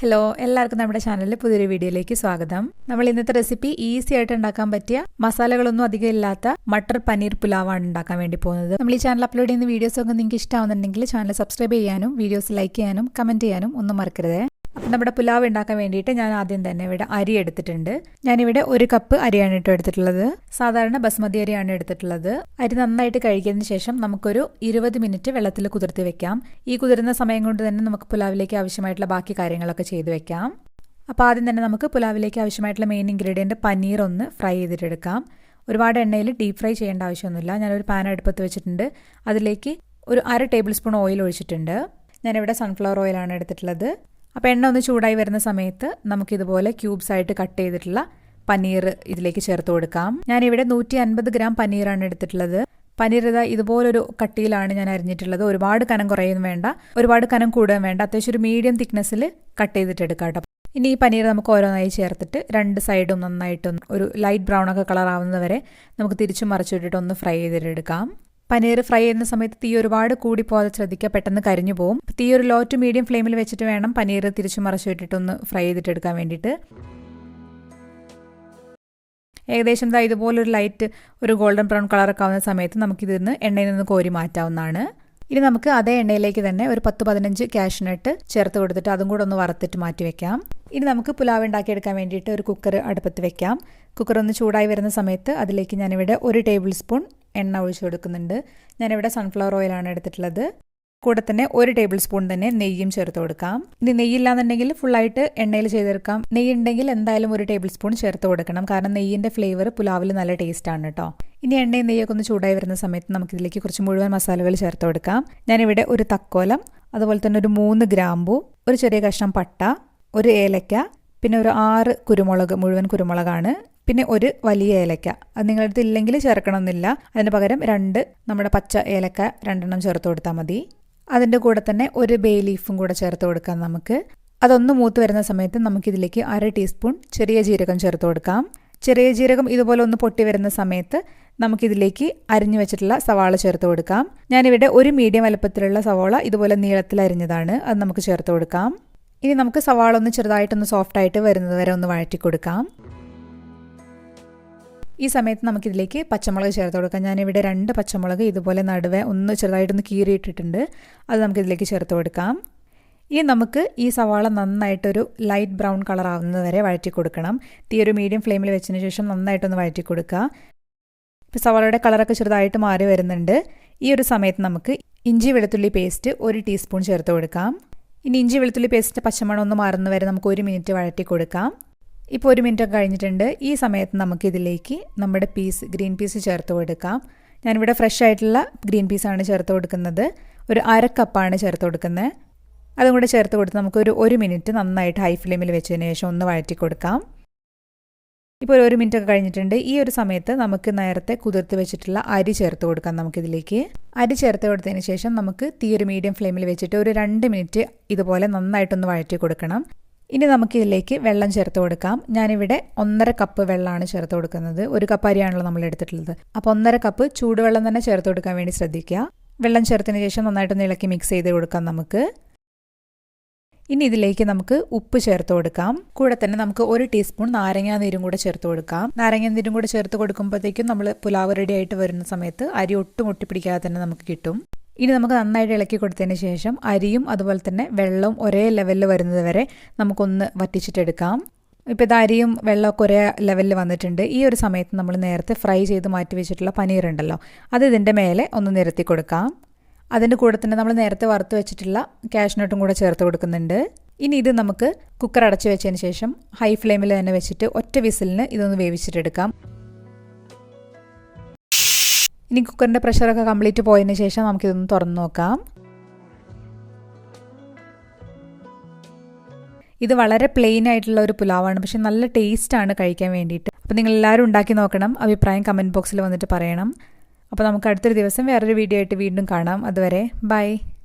Hello എല്ലാവർക്കും നമ്മുടെ ചാനലിൽ പുതിയൊരു വീഡിയോയിലേക്ക് സ്വാഗതം. നമ്മൾ ഇന്നത്തെ റെസിപ്പി ഈസി ആയിട്ട് ഉണ്ടാക്കാൻ പറ്റിയ മസാലകളൊന്നും അധികം ഇല്ലാത്ത മട്ടർ പനീർ പുലാവാണ് ഉണ്ടാക്കാൻ വേണ്ടി പോകുന്നത്. നമ്മൾ ഈ ചാനൽ അപ്ലോഡ് ചെയ്യുന്ന വീഡിയോസ് ഒക്കെ നിങ്ങൾക്ക് ഇഷ്ടമാവുന്നുണ്ടെങ്കിൽ ചാനൽ സബ്സ്ക്രൈബ് ചെയ്യാനും വീഡിയോസ് ലൈക്ക് ചെയ്യാനും കമന്റ് ചെയ്യാനും ഒന്നും മറക്കരുത്. അപ്പം നമ്മുടെ പുലാവ് ഉണ്ടാക്കാൻ വേണ്ടിയിട്ട് ഞാൻ ആദ്യം തന്നെ ഇവിടെ അരി എടുത്തിട്ടുണ്ട്. ഞാനിവിടെ 1 കപ്പ് അരിയാണ് എടുത്തിട്ടുള്ളത്. സാധാരണ ബസ്മതി അരിയാണ് എടുത്തിട്ടുള്ളത്. അരി നന്നായിട്ട് കഴുകിയതിന് ശേഷം നമുക്കൊരു 20 മിനിറ്റ് വെള്ളത്തിൽ കുതിർത്തി വെക്കാം. ഈ കുതിരുന്ന സമയം കൊണ്ട് തന്നെ നമുക്ക് പുലാവിലേക്ക് ആവശ്യമായിട്ടുള്ള ബാക്കി കാര്യങ്ങളൊക്കെ ചെയ്തു വെക്കാം. അപ്പോൾ ആദ്യം തന്നെ നമുക്ക് പുലാവിലേക്ക് ആവശ്യമായിട്ടുള്ള മെയിൻ ഇൻഗ്രീഡിയൻറ്റ് പനീർ ഒന്ന് ഫ്രൈ ചെയ്തിട്ടെടുക്കാം. ഒരുപാട് എണ്ണയിൽ ഡീപ്പ് ഫ്രൈ ചെയ്യേണ്ട ആവശ്യമൊന്നുമില്ല. ഞാനൊരു പാൻ അടുപ്പത്ത് വെച്ചിട്ടുണ്ട്. അതിലേക്ക് ഒരു 1/2 ടേബിൾ സ്പൂൺ ഓയിൽ ഒഴിച്ചിട്ടുണ്ട്. ഞാനിവിടെ സൺഫ്ലവർ ഓയിലാണ് എടുത്തിട്ടുള്ളത്. അപ്പോൾ എണ്ണ ഒന്ന് ചൂടായി വരുന്ന സമയത്ത് നമുക്കിതുപോലെ ക്യൂബ്സ് ആയിട്ട് കട്ട് ചെയ്തിട്ടുള്ള പനീർ ഇതിലേക്ക് ചേർത്ത് കൊടുക്കാം. ഞാനിവിടെ 150 ഗ്രാം പനീറാണ് എടുത്തിട്ടുള്ളത്. പനീർ ഇതുപോലൊരു കട്ടിയിലാണ് ഞാൻ അരിഞ്ഞിട്ടുള്ളത്. ഒരുപാട് കനം കുറയും വേണ്ട, ഒരുപാട് കനം കൂടുകയും വേണ്ട. അത്യാവശ്യം ഒരു മീഡിയം തിക്നെസ്സിൽ കട്ട് ചെയ്തിട്ടെടുക്കാം കേട്ടോ. ഇനി ഈ പനീർ നമുക്ക് ഓരോന്നായി ചേർത്തിട്ട് 2 സൈഡും നന്നായിട്ടൊന്ന് ഒരു ലൈറ്റ് ബ്രൗൺ ഒക്കെ കളർ ആവുന്നവരെ നമുക്ക് തിരിച്ചും മറിച്ചിട്ടിട്ട് ഒന്ന് ഫ്രൈ ചെയ്തിട്ടെടുക്കാം. പനീർ ഫ്രൈ ചെയ്യുന്ന സമയത്ത് തീ ഒരുപാട് കൂടി പോകാതെ ശ്രദ്ധിക്കുക, പെട്ടെന്ന് കരിഞ്ഞു പോകും. തീ ഒരു ലോ ടു മീഡിയം ഫ്ലെയിമിൽ വെച്ചിട്ട് വേണം പനീർ തിരിച്ചു മറിച്ചു വിട്ടിട്ടൊന്ന് ഫ്രൈ ചെയ്തിട്ടെടുക്കാൻ വേണ്ടിയിട്ട്. ഏകദേശം ഇതുപോലൊരു ലൈറ്റ് ഒരു ഗോൾഡൻ ബ്രൗൺ കളറൊക്കെ ആവുന്ന സമയത്ത് നമുക്കിതിന്ന് എണ്ണയിൽ നിന്ന് കോരി മാറ്റാവുന്നതാണ്. ഇനി നമുക്ക് അതേ എണ്ണയിലേക്ക് തന്നെ ഒരു 10-15 കാഷ്നട്ട് ചേർത്ത് കൊടുത്തിട്ട് അതും കൂടെ ഒന്ന് വറുത്തിട്ട് മാറ്റി വെക്കാം. ഇനി നമുക്ക് പുലാവ് ഉണ്ടാക്കിയെടുക്കാൻ വേണ്ടിയിട്ട് ഒരു കുക്കർ അടുപ്പത്ത് വെക്കാം. കുക്കർ ഒന്ന് ചൂടായി വരുന്ന സമയത്ത് അതിലേക്ക് ഞാനിവിടെ 1 ടേബിൾ സ്പൂൺ എണ്ണ ഒഴിച്ചു കൊടുക്കുന്നുണ്ട്. ഞാനിവിടെ സൺഫ്ലവർ ഓയിലാണ് എടുത്തിട്ടുള്ളത്. കൂടെ തന്നെ 1 ടേബിൾ സ്പൂൺ തന്നെ നെയ്യും ചേർത്ത് കൊടുക്കാം. ഇനി നെയ്യില്ലാന്നുണ്ടെങ്കിൽ ഫുള്ളായിട്ട് എണ്ണയിൽ ചെയ്തെടുക്കാം. നെയ്യ് ഉണ്ടെങ്കിൽ എന്തായാലും 1 ടേബിൾ സ്പൂൺ ചേർത്ത് കൊടുക്കണം. കാരണം നെയ്യിൻ്റെ ഫ്ലേവർ പുലാവിൽ നല്ല ടേസ്റ്റ് ആണ് കേട്ടോ. ഇനി എണ്ണയും നെയ്യൊക്കെ ഒന്ന് ചൂടായി വരുന്ന സമയത്ത് നമുക്കിതിലേക്ക് കുറച്ച് മുഴുവൻ മസാലകൾ ചേർത്ത് കൊടുക്കാം. ഞാനിവിടെ ഒരു തക്കോലം, അതുപോലെ തന്നെ ഒരു 3 ഗ്രാമ്പു, ഒരു ചെറിയ കഷ്ണം പട്ട, ഒരു ഏലക്ക, പിന്നെ ഒരു 6 കുരുമുളക്, മുഴുവൻ കുരുമുളകാണ്, പിന്നെ ഒരു വലിയ ഏലക്ക. അത് നിങ്ങളുടെ അടുത്ത് ഇല്ലെങ്കിൽ ചേർക്കണമെന്നില്ല. അതിന് പകരം 2 നമ്മുടെ പച്ച ഏലക്ക 2 ചേർത്ത് കൊടുത്താൽ മതി. അതിൻ്റെ കൂടെ തന്നെ ഒരു ബേ ലീഫും കൂടെ ചേർത്ത് കൊടുക്കാം നമുക്ക്. അതൊന്ന് മൂത്ത് വരുന്ന സമയത്ത് നമുക്കിതിലേക്ക് 1/2 ടീസ്പൂൺ ചെറിയ ജീരകം ചേർത്ത് കൊടുക്കാം. ചെറിയ ജീരകം ഇതുപോലെ ഒന്ന് പൊട്ടി വരുന്ന സമയത്ത് നമുക്കിതിലേക്ക് അരിഞ്ഞു വെച്ചിട്ടുള്ള സവാള ചേർത്ത് കൊടുക്കാം. ഞാനിവിടെ ഒരു മീഡിയം വലുപ്പത്തിലുള്ള സവാള ഇതുപോലെ നീളത്തിൽ അരിഞ്ഞതാണ്, അത് നമുക്ക് ചേർത്ത് കൊടുക്കാം. ഇനി നമുക്ക് സവാള ഒന്ന് ചെറുതായിട്ടൊന്ന് സോഫ്റ്റായിട്ട് വരുന്നത് വരെ ഒന്ന് വഴറ്റി കൊടുക്കാം. ഈ സമയത്ത് നമുക്കിതിലേക്ക് പച്ചമുളക് ചേർത്ത് കൊടുക്കാം. ഞാനിവിടെ 2 പച്ചമുളക് ഇതുപോലെ നടുവെ ഒന്ന് ചെറുതായിട്ടൊന്ന് കീറിയിട്ടിട്ടുണ്ട്, അത് നമുക്കിതിലേക്ക് ചേർത്ത് കൊടുക്കാം. ഇനി നമുക്ക് ഈ സവാള നന്നായിട്ടൊരു ലൈറ്റ് ബ്രൗൺ കളർ ആവുന്നത് വരെ വഴറ്റി കൊടുക്കണം. തീ ഒരു മീഡിയം ഫ്ലെയിമിൽ വെച്ചതിന് ശേഷം നന്നായിട്ടൊന്ന് വഴറ്റി കൊടുക്കുക. ഇപ്പോൾ സവാളയുടെ കളറൊക്കെ ചെറുതായിട്ട് മാറി വരുന്നുണ്ട്. ഈ ഒരു സമയത്ത് നമുക്ക് ഇഞ്ചി വെളുത്തുള്ളി പേസ്റ്റ് 1 ടീസ്പൂൺ ചേർത്ത് കൊടുക്കാം. ഇനി ഇഞ്ചി വെളുത്തുള്ളി പേസ്റ്റിൻ്റെ പച്ചമണം ഒന്ന് മാറുന്നത് വരെ നമുക്ക് 1 മിനിറ്റ് വഴറ്റി കൊടുക്കാം. ഇപ്പോൾ 1 മിനിറ്റ് കഴിഞ്ഞിട്ടുണ്ട്. ഈ സമയത്ത് നമുക്കിതിലേക്ക് നമ്മുടെ ഗ്രീൻ പീസ് ചേർത്ത് കൊടുക്കാം. ഞാനിവിടെ ഫ്രഷ് ആയിട്ടുള്ള ഗ്രീൻ പീസാണ് ചേർത്ത് കൊടുക്കുന്നത്. ഒരു 1/2 കപ്പാണ് ചേർത്ത് കൊടുക്കുന്നത്. അതും കൂടെ ചേർത്ത് കൊടുത്ത് നമുക്കൊരു 1 മിനിറ്റ് നന്നായിട്ട് ഹൈ ഫ്ലെയിമിൽ വെച്ചതിന് ശേഷം ഒന്ന് വഴറ്റി കൊടുക്കാം. ഇപ്പോൾ 1 മിനിറ്റ് ഒക്കെ കഴിഞ്ഞിട്ടുണ്ട്. ഈ ഒരു സമയത്ത് നമുക്ക് നേരത്തെ കുതിർത്ത് വെച്ചിട്ടുള്ള അരി ചേർത്ത് കൊടുക്കാം. നമുക്കിതിലേക്ക് അരി ചേർത്ത് കൊടുത്തതിന് ശേഷം നമുക്ക് തീ ഒരു മീഡിയം ഫ്ലെയിമിൽ വെച്ചിട്ട് ഒരു 2 മിനിറ്റ് ഇതുപോലെ നന്നായിട്ടൊന്ന് വഴറ്റി കൊടുക്കണം. ഇനി നമുക്കിതിലേക്ക് വെള്ളം ചേർത്ത് കൊടുക്കാം. ഞാനിവിടെ 1.5 കപ്പ് വെള്ളമാണ് ചേർത്ത് കൊടുക്കുന്നത്. 1 കപ്പ് അരിയാണല്ലോ നമ്മൾ എടുത്തിട്ടുള്ളത്. അപ്പോൾ 1.5 കപ്പ് ചൂടുവെള്ളം തന്നെ ചേർത്ത് കൊടുക്കാൻ വേണ്ടി ശ്രദ്ധിക്കുക. വെള്ളം ചേർത്തതിന് ശേഷം നന്നായിട്ടൊന്ന് ഇളക്കി മിക്സ് ചെയ്ത് കൊടുക്കാം നമുക്ക്. ഇനി ഇതിലേക്ക് നമുക്ക് ഉപ്പ് ചേർത്ത് കൊടുക്കാം. കൂടെ തന്നെ നമുക്ക് 1 ടീസ്പൂൺ നാരങ്ങാ നീരും കൂടെ ചേർത്ത് കൊടുക്കാം. നാരങ്ങാ നീരും കൂടെ ചേർത്ത് കൊടുക്കുമ്പോഴത്തേക്കും നമ്മൾ പുലാവ് റെഡി ആയിട്ട് വരുന്ന സമയത്ത് അരി ഒട്ടും ഒട്ടിപ്പിടിക്കാതെ തന്നെ നമുക്ക് കിട്ടും. ഇനി നമുക്ക് നന്നായിട്ട് ഇളക്കി കൊടുത്തതിന് ശേഷം അരിയും അതുപോലെ തന്നെ വെള്ളവും ഒരേ ലെവലിൽ വരുന്നത് വരെ നമുക്കൊന്ന് വറ്റിച്ചിട്ടെടുക്കാം. ഇപ്പോൾ ഇത് അരിയും വെള്ളമൊക്കെ ഒരേ ലെവലിൽ വന്നിട്ടുണ്ട്. ഈ ഒരു സമയത്ത് നമ്മൾ നേരത്തെ ഫ്രൈ ചെയ്ത് മാറ്റി വെച്ചിട്ടുള്ള പനീർ ഉണ്ടല്ലോ, അത് ഇതിൻ്റെ മേലെ ഒന്ന് നിരത്തി കൊടുക്കാം. അതിൻ്റെ കൂടെ തന്നെ നമ്മൾ നേരത്തെ വറുത്ത് വെച്ചിട്ടുള്ള കാഷ്നട്ടും കൂടെ ചേർത്ത് കൊടുക്കുന്നുണ്ട്. ഇനി ഇത് നമുക്ക് കുക്കർ അടച്ചു വെച്ചതിന് ശേഷം ഹൈ ഫ്ലെയിമിൽ തന്നെ വെച്ചിട്ട് ഒറ്റ വിസിലിന് ഇതൊന്ന് വേവിച്ചിട്ടെടുക്കാം. ഇനി കുക്കറിൻ്റെ പ്രഷറൊക്കെ കംപ്ലീറ്റ് പോയതിന് ശേഷം നമുക്കിതൊന്ന് തുറന്ന് നോക്കാം. ഇത് വളരെ പ്ലെയിൻ ആയിട്ടുള്ള ഒരു പുലാവാണ്, പക്ഷെ നല്ല ടേസ്റ്റാണ് കഴിക്കാൻ വേണ്ടിയിട്ട്. അപ്പോൾ നിങ്ങൾ എല്ലാവരും ഉണ്ടാക്കി നോക്കണം. അഭിപ്രായം കമൻറ്റ് ബോക്സിൽ വന്നിട്ട് പറയണം. അപ്പോൾ നമുക്ക് അടുത്തൊരു ദിവസം വേറൊരു വീഡിയോ ആയിട്ട് വീണ്ടും കാണാം. അതുവരെ ബൈ.